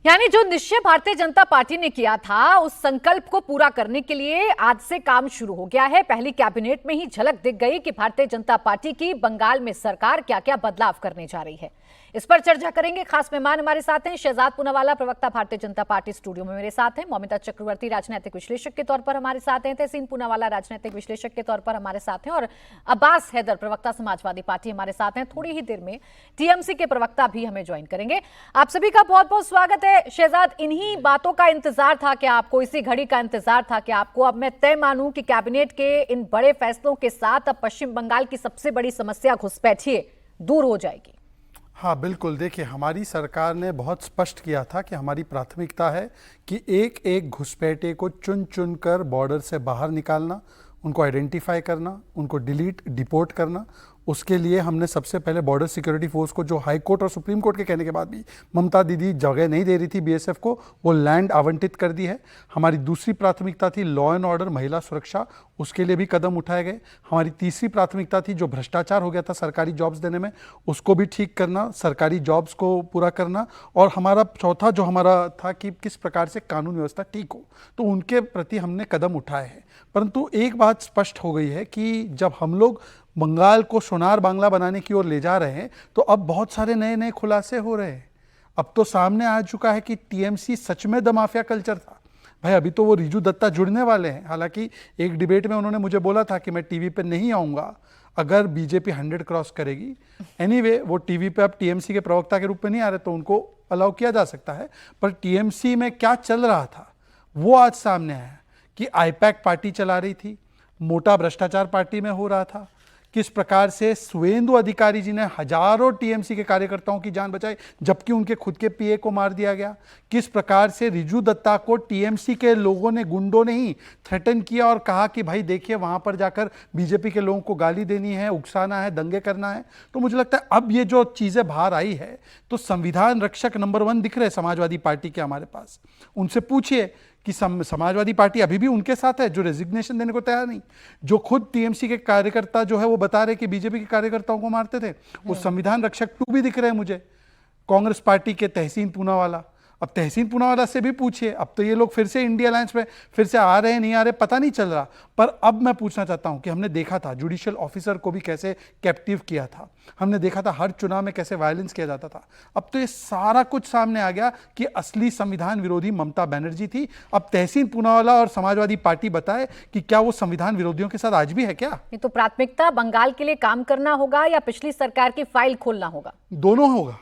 यानी जो निश्चय भारतीय जनता पार्टी ने किया था, उस संकल्प को पूरा करने के लिए आज से काम शुरू हो गया है। पहली कैबिनेट में ही झलक दिख गई कि भारतीय जनता पार्टी की बंगाल में सरकार क्या क्या बदलाव करने जा रही है। इस पर चर्चा करेंगे। खास मेहमान हमारे साथ हैं शहजाद पूनावाला, प्रवक्ता भारतीय जनता पार्टी, स्टूडियो में मेरे साथ हैं। मौमिता चक्रवर्ती राजनीतिक विश्लेषक के तौर पर हमारे साथ हैं। तहसीन पूनावाला राजनीतिक विश्लेषक के तौर पर हमारे साथ हैं। और अब्बास हैदर, प्रवक्ता समाजवादी पार्टी, हमारे साथ हैं। थोड़ी ही देर में टीएमसी के प्रवक्ता भी हमें ज्वाइन करेंगे। आप सभी का बहुत बहुत स्वागत है। शहजाद, इन्हीं बातों का इंतजार था कि आपको, इसी घड़ी का इंतजार था कि आपको, अब मैं तय मानूं कि कैबिनेट के इन बड़े फैसलों के साथ अब पश्चिम बंगाल की सबसे बड़ी समस्या घुसपैठिए दूर हो जाएगी? हाँ बिल्कुल, देखिए हमारी सरकार ने बहुत स्पष्ट किया था कि हमारी प्राथमिकता है कि एक एक घुसपैठिए को चुन चुन कर बॉर्डर से बाहर निकालना, उनको आइडेंटिफाई करना, उनको डिलीट डिपोर्ट करना। उसके लिए हमने सबसे पहले बॉर्डर सिक्योरिटी फोर्स को, जो हाई कोर्ट और सुप्रीम कोर्ट के कहने के बाद भी ममता दीदी जगह नहीं दे रही थी बीएसएफ को, वो लैंड आवंटित कर दी है। हमारी दूसरी प्राथमिकता थी लॉ एंड ऑर्डर, महिला सुरक्षा, उसके लिए भी कदम उठाए गए। हमारी तीसरी प्राथमिकता थी जो भ्रष्टाचार हो गया था सरकारी जॉब्स देने में, उसको भी ठीक करना, सरकारी जॉब्स को पूरा करना। और हमारा चौथा जो हमारा था कि किस प्रकार से कानून व्यवस्था ठीक हो, तो उनके प्रति हमने कदम उठाए हैं। परंतु एक बात स्पष्ट हो गई है कि जब हम लोग बंगाल को सोनार बांग्ला बनाने की ओर ले जा रहे हैं, तो अब बहुत सारे नए नए खुलासे हो रहे हैं। अब तो सामने आ चुका है कि टीएमसी सच में द माफिया कल्चर था। भाई अभी तो वो रिजू दत्ता जुड़ने वाले हैं। हालांकि एक डिबेट में उन्होंने मुझे बोला था कि मैं टीवी पे नहीं आऊँगा अगर बीजेपी 100 क्रॉस करेगी। एनीवे, वो टीवी पे अब टीएमसी के प्रवक्ता के रूप में नहीं आ रहे, तो उनको अलाउ किया जा सकता है। पर टीएमसी में क्या चल रहा था वो आज सामने आया कि आईपैक पार्टी चला रही थी, मोटा भ्रष्टाचार पार्टी में हो रहा था। किस प्रकार से सुवेंदु अधिकारी जी ने हजारों टीएमसी के कार्यकर्ताओं की जान बचाई, जबकि उनके खुद के पीए को मार दिया गया। किस प्रकार से रिजू दत्ता को टीएमसी के लोगों ने, गुंडों ने ही थ्रेटन किया और कहा कि भाई देखिए वहां पर जाकर बीजेपी के लोगों को गाली देनी है, उकसाना है, दंगे करना है। तो मुझे लगता है अब ये जो चीजें बाहर आई है, तो संविधान रक्षक नंबर 1 दिख रहे समाजवादी पार्टी के हमारे पास। उनसे पूछिए कि समाजवादी पार्टी अभी भी उनके साथ है, जो रेजिग्नेशन देने को तैयार नहीं, जो खुद टीएमसी के कार्यकर्ता जो है वो बता रहे कि बीजेपी के कार्यकर्ताओं को मारते थे। वो संविधान रक्षक 2 भी दिख रहे हैं मुझे, कांग्रेस पार्टी के तहसीन पूनावाला। अब तहसीन पूनावाला से भी पूछिए, अब तो ये लोग फिर से इंडिया अलायंस में फिर से आ रहे हैं, नहीं आ रहे पता नहीं चल रहा। पर अब मैं पूछना चाहता हूं कि हमने देखा था जुडिशियल ऑफिसर को भी कैसे कैप्टिव किया था, हमने देखा था हर चुनाव में कैसे वायलेंस किया जाता था। अब तो ये सारा कुछ सामने आ गया कि असली संविधान विरोधी ममता बनर्जी थी। अब तहसीन पूनावाला और समाजवादी पार्टी बताए कि क्या वो संविधान विरोधियों के साथ आज भी है क्या? ये तो प्राथमिकता बंगाल के लिए काम करना होगा या पिछली सरकार की फाइल खोलना होगा? दोनों होगा।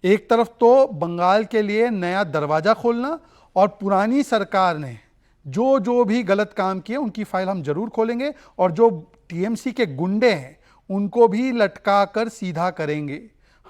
एक तरफ तो बंगाल के लिए नया दरवाजा खोलना, और पुरानी सरकार ने जो जो भी गलत काम किए उनकी फाइल हम जरूर खोलेंगे, और जो टीएमसी के गुंडे हैं उनको भी लटका कर सीधा करेंगे।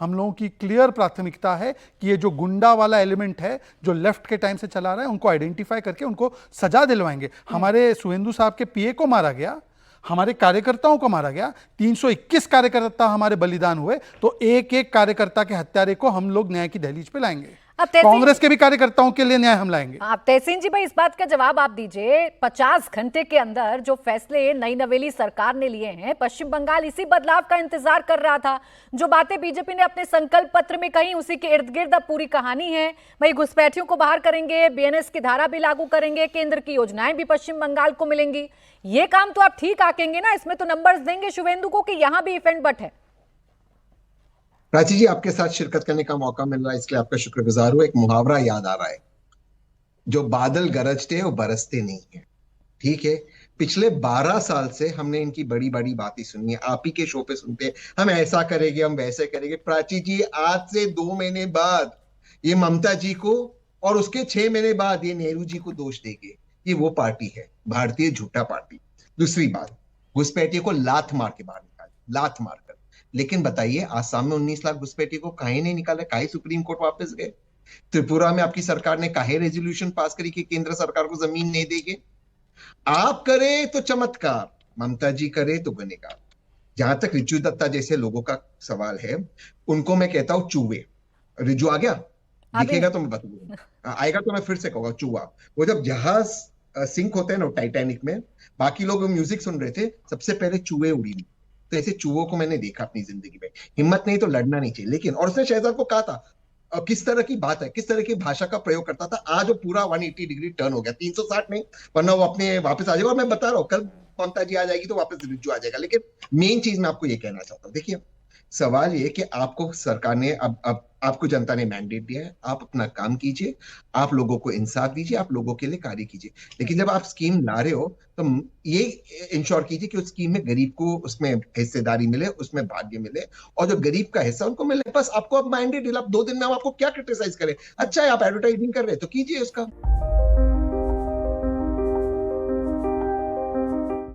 हम लोगों की क्लियर प्राथमिकता है कि ये जो गुंडा वाला एलिमेंट है जो लेफ्ट के टाइम से चला रहा है, उनको आइडेंटिफाई करके उनको सजा दिलवाएंगे। हमारे सुवेंदु साहब के पीए को मारा गया, हमारे कार्यकर्ताओं को मारा गया, 321 कार्यकर्ता हमारे बलिदान हुए, तो एक एक कार्यकर्ता के हत्यारे को हम लोग न्याय की दहलीज पे लाएंगे। कांग्रेस के भी कार्यकर्ताओं के लिए न्याय हम लाएंगे। आप तहसीन जी भाई, इस बात का जवाब आप दीजिए। 50 घंटे के अंदर जो फैसले नई नवेली सरकार ने लिए हैं, पश्चिम बंगाल इसी बदलाव का इंतजार कर रहा था। जो बातें बीजेपी ने अपने संकल्प पत्र में कही, उसी के इर्द गिर्द अब पूरी कहानी है। भाई घुसपैठियों को बाहर करेंगे, बीएनएस की धारा भी लागू करेंगे, केंद्र की योजनाएं भी पश्चिम बंगाल को मिलेंगी। ये काम तो आप ठीक आकेंगे ना? इसमें तो नंबर्स देंगे शुभेंदु को कि यहां भी इफ एंड बट है। प्राची जी, आपके साथ शिरकत करने का मौका मिल रहा है इसलिए आपका शुक्रगुजार हूं। एक मुहावरा याद आ रहा है, जो बादल गरजते वो बरसते नहीं है। ठीक है, पिछले 12 साल से हमने इनकी बड़ी बड़ी बातें सुनी है, आप ही के शो पे सुनते हैं, हम ऐसा करेंगे, हम वैसे करेंगे। प्राची जी, आज से 2 महीने बाद ये ममता जी को, और उसके 6 महीने बाद ये नेहरू जी को दोष देंगे। ये वो पार्टी है, भारतीय झूठा पार्टी। दूसरी बात, घुसपैठिए को लात मार के बाहर निकाले, लात मार कर। लेकिन बताइए, आसाम में 19 लाख घुसपैठिए को काहे नहीं निकाला, काहे सुप्रीम कोर्ट वापस गए? त्रिपुरा में आपकी सरकार ने काहे रेजोल्यूशन पास करी कि केंद्र सरकार को जमीन नहीं देंगे? आप करे तो चमत्कार, ममता जी करे तो गुनहगार। जहां तक रिजू दत्ता जैसे लोगों का सवाल है, उनको मैं कहता हूं चूहे। रिजू आ गया, दिखेगा तो मैं बताऊंगा, आएगा तो मैं फिर से कहूंगा चूहा। वो जब जहाज सिंक होते हैं ना टाइटैनिक में, बाकी लोग म्यूजिक सुन रहे थे, सबसे पहले चूहे उड़ी नहीं। तो ऐसे चूहों को मैंने देखा अपनी जिंदगी में। हिम्मत नहीं तो लड़ना नहीं चाहिए। लेकिन और उसने शहजाद को कहा था, किस तरह की बात है, किस तरह की भाषा का प्रयोग करता था। आज वो पूरा 180 डिग्री टर्न हो गया, 360 नहीं, वरना वो अपने वापस आ जाएगा। और मैं बता रहा हूँ, कल ममता जी आ जाएगी तो वापस रिज्जू आ जाएगा। लेकिन मेन चीज मैं आपको ये कहना चाहता हूँ, देखिए सवाल ये कि आपको सरकार ने अब आपको जनता ने मैंडेट दिया है, आप अपना काम कीजिए, आप लोगों को इंसाफ दीजिए, आप लोगों के लिए कार्य कीजिए। लेकिन जब आप स्कीम ला रहे हो तो ये इंश्योर कीजिए कि उस स्कीम में गरीब को उसमें हिस्सेदारी मिले, उसमें भाग्य मिले, और जो गरीब का हिस्सा उनको मिले। बस आपको अब मैंडेट दिला, 2 दिन में हम आपको क्या क्रिटिसाइज करें। अच्छा है, आप एडवर्टाइजिंग कर रहे हैं तो कीजिए उसका।